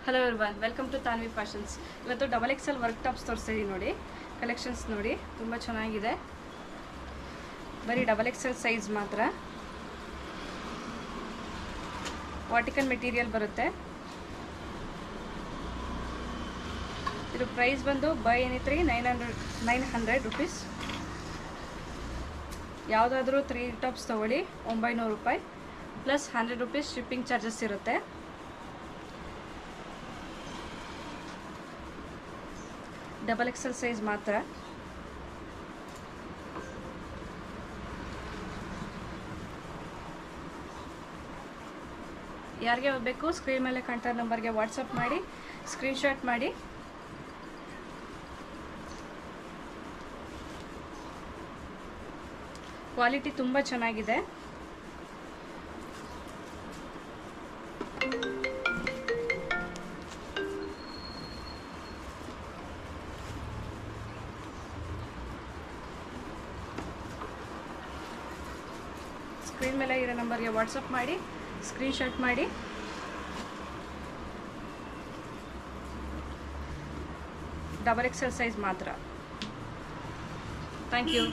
Hello everyone, welcome to Tanvi fashions. ಇವತ್ತು double XL work tops ತೋರಿಸ್ತಿದ್ದೀನಿ ನೋಡಿ. ಕಲೆಕ್ಷನ್ಸ್ ನೋಡಿ, ತುಂಬ ಚೆನ್ನಾಗಿದೆ. ಬರೀ ಡಬಲ್ ಎಕ್ಸೆಲ್ ಸೈಜ್ ಮಾತ್ರ. ವಾಟಿಕನ್ ಮೆಟೀರಿಯಲ್ ಬರುತ್ತೆ. ಇದು ಪ್ರೈಸ್ ಬಂದು ಬೈ ಎನಿತ್ರಿ 900 ರುಪೀಸ್. ಯಾವುದಾದ್ರೂ 3 ಟಾಪ್ಸ್ ತೊಗೊಳ್ಳಿ 900 ರೂಪಾಯಿ ಪ್ಲಸ್ 100 ರುಪೀಸ್ ಶಿಪ್ಪಿಂಗ್ ಚಾರ್ಜಸ್ ಇರುತ್ತೆ. ಡಬಲ್ ಎಕ್ಸೆಲ್ ಸೈಜ್ ಮಾತ್ರ. ಯಾರಿಗೆ ಬೇಕು ಸ್ಕ್ರೀನ್ ಮೇಲೆ ಕಾಣ್ತಾ ನಂಬರ್ಗೆ ವಾಟ್ಸಪ್ ಮಾಡಿ, ಸ್ಕ್ರೀನ್ಶಾಟ್ ಮಾಡಿ. ಕ್ವಾಲಿಟಿ ತುಂಬ ಚೆನ್ನಾಗಿದೆ. ಸ್ಕ್ರೀನ್ ಮೇಲೆ ಇರೋ ನಂಬರ್ಗೆ ವಾಟ್ಸಪ್ ಮಾಡಿ, ಸ್ಕ್ರೀನ್ಶಾಟ್ ಮಾಡಿ. ಡಬಲ್ ಎಕ್ಸೆಲ್ ಸೈಜ್ ಮಾತ್ರ. Thank you.